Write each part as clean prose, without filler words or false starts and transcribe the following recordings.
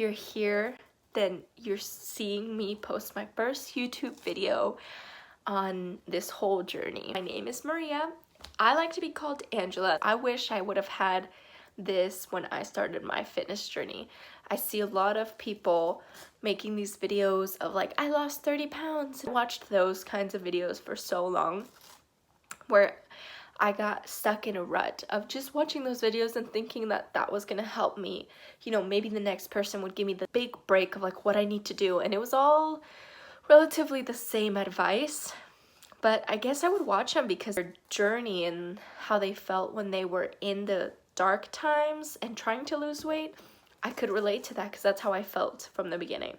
you're here, then you're seeing me post my first YouTube video on this whole journey. My name is Maria. I like to be called Angela. I wish I would have had this when I started my fitness journey. I see a lot of people making these videos of like, I lost 30 pounds. I watched those kinds of videos for so long where I got stuck in a rut of just watching those videos and thinking that that was gonna help me. You know, maybe the next person would give me the big break of like what I need to do, and it was all relatively the same advice. But I guess I would watch them because their journey and how they felt when they were in the dark times and trying to lose weight, I could relate to that because that's how I felt from the beginning.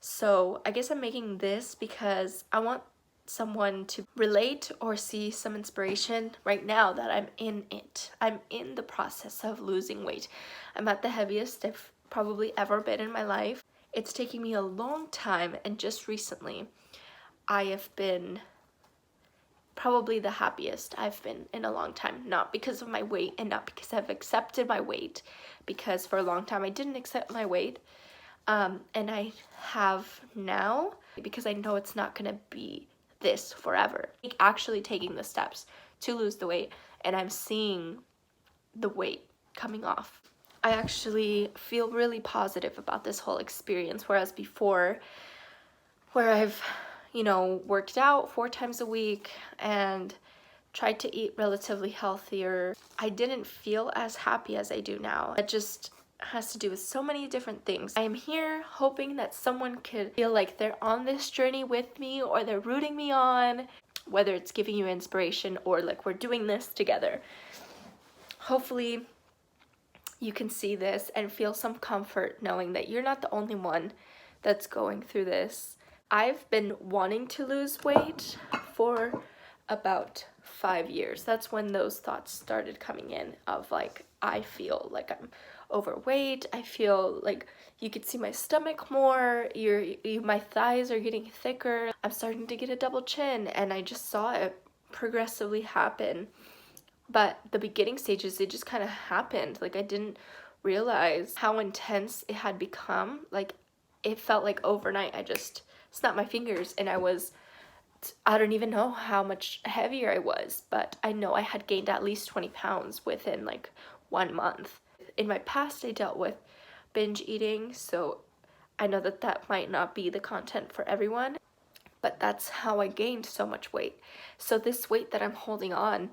So I guess I'm making this because I want someone to relate or see some inspiration right now that I'm in it. I'm in the process of losing weight. I'm at the heaviest I've probably ever been in my life. It's taking me a long time, and just recently I have been probably the happiest I've been in a long time. Not because of my weight and not because I've accepted my weight, because for a long time I didn't accept my weight, and I have now because I know it's not gonna be this forever. Actually taking the steps to lose the weight, and I'm seeing the weight coming off. I actually feel really positive about this whole experience, whereas before, where I've, you know, worked out 4 times a week and tried to eat relatively healthier, I didn't feel as happy as I do now. It just has to do with so many different things. I am here hoping that someone could feel like they're on this journey with me, or they're rooting me on, whether it's giving you inspiration or like we're doing this together. Hopefully you can see this and feel some comfort knowing that you're not the only one that's going through this. I've been wanting to lose weight for about 5 years. That's when those thoughts started coming in of like, I feel like I'm overweight. I feel like you could see my stomach more. My thighs are getting thicker. I'm starting to get a double chin, and I just saw it progressively happen. But the beginning stages, it just kind of happened. Like I didn't realize how intense it had become. Like it felt like overnight I just snapped my fingers and I don't even know how much heavier I was, but I know I had gained at least 20 pounds within like 1 month. In my past, I dealt with binge eating, so I know that that might not be the content for everyone, but that's how I gained so much weight. So this weight that I'm holding on,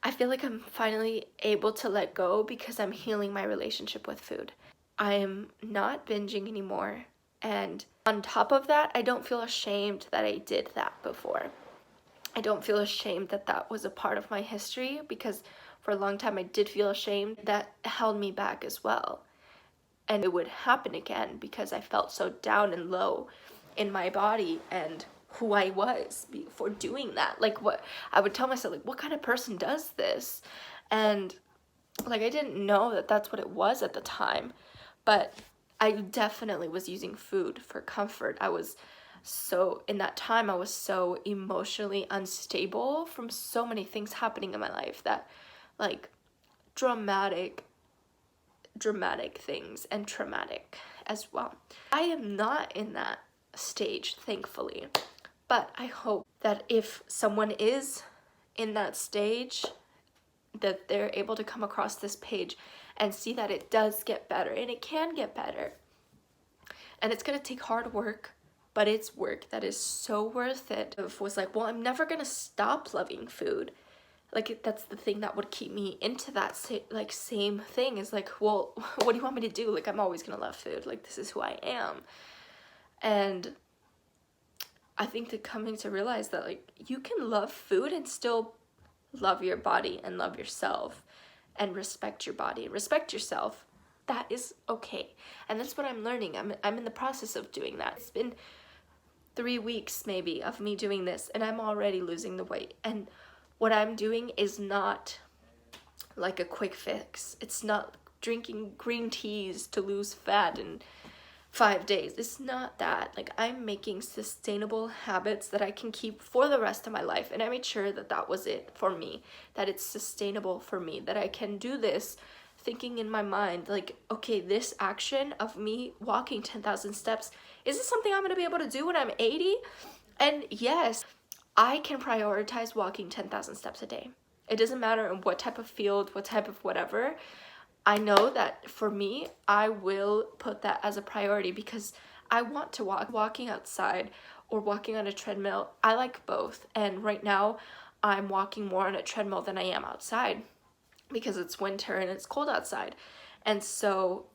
I feel like I'm finally able to let go because I'm healing my relationship with food. I am not binging anymore. And on top of that, I don't feel ashamed that I did that before. I don't feel ashamed that that was a part of my history, because for a long time I did feel ashamed. That held me back as well. And it would happen again because I felt so down and low in my body and who I was before doing that. Like what I would tell myself, like, what kind of person does this? And like I didn't know that that's what it was at the time, but I definitely was using food for comfort. In that time, I was so emotionally unstable from so many things happening in my life, that like dramatic things, and traumatic as well. I am not in that stage, thankfully, but I hope that if someone is in that stage, that they're able to come across this page and see that it does get better, and it can get better. And it's gonna take hard work, but it's work that is so worth it. It was like, well, I'm never gonna stop loving food. Like that's the thing that would keep me into that same thing, is like, well, what do you want me to do? Like I'm always gonna love food. Like this is who I am. And I think that coming to realize that like you can love food and still love your body and love yourself and respect your body and respect yourself, that is okay. And that's what I'm learning. I'm in the process of doing that. It's been 3 weeks maybe of me doing this, and I'm already losing the weight. And what I'm doing is not like a quick fix. It's not drinking green teas to lose fat in 5 days. It's not that. Like I'm making sustainable habits that I can keep for the rest of my life. And I made sure that that was it for me, that it's sustainable for me, that I can do this thinking in my mind, like, okay, this action of me walking 10,000 steps, is this something I'm gonna be able to do when I'm 80? And yes, I can prioritize walking 10,000 steps a day. It doesn't matter in what type of field, what type of whatever. I know that for me, I will put that as a priority because I want to walk. Walking outside or walking on a treadmill, I like both. And right now, I'm walking more on a treadmill than I am outside because it's winter and it's cold outside. And so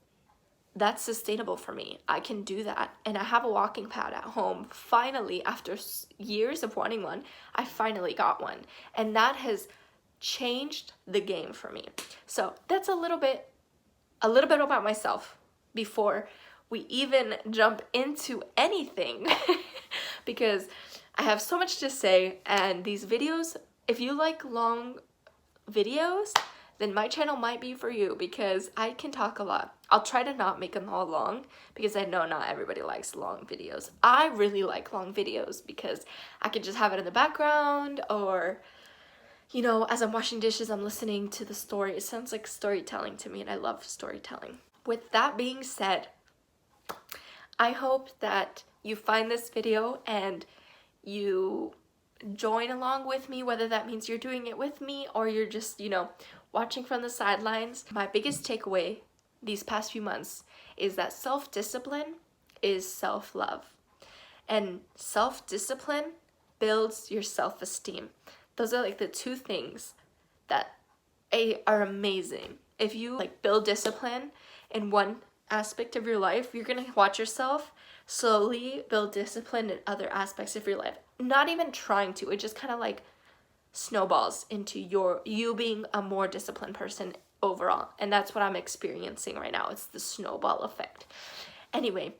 that's sustainable for me. I can do that. And I have a walking pad at home. Finally, after years of wanting one, I finally got one. And that has changed the game for me. So that's a little bit about myself before we even jump into anything because I have so much to say, and these videos, if you like long videos, then my channel might be for you because I can talk a lot. I'll try to not make them all long because I know not everybody likes long videos. I really like long videos because I can just have it in the background, or you know, as I'm washing dishes, I'm listening to the story. It sounds like storytelling to me, and I love storytelling. With that being said, I hope that you find this video and you join along with me, whether that means you're doing it with me or you're just, you know, watching from the sidelines. My biggest takeaway these past few months is that self-discipline is self-love, and self-discipline builds your self-esteem. Those are like the two things that are amazing. If you like build discipline in one aspect of your life, you're gonna watch yourself slowly build discipline in other aspects of your life. Not even trying to, it just kind of like snowballs into you being a more disciplined person overall. And that's what I'm experiencing right now. It's the snowball effect. Anyway,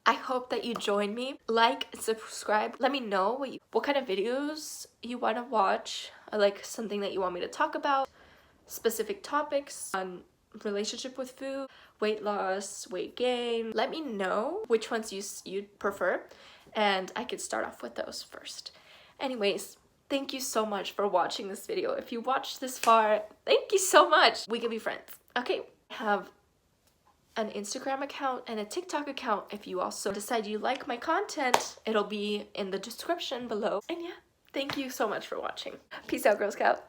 I hope that you join me. Like, subscribe. Let me know what kind of videos you want to watch, or like something that you want me to talk about, specific topics on relationship with food, weight loss, weight gain. Let me know which ones you'd prefer, and I could start off with those first. Anyways, thank you so much for watching this video. If you watched this far, thank you so much. We can be friends. Okay, I have an Instagram account and a TikTok account. If you also decide you like my content, it'll be in the description below. And yeah, thank you so much for watching. Peace out, Girl Scout.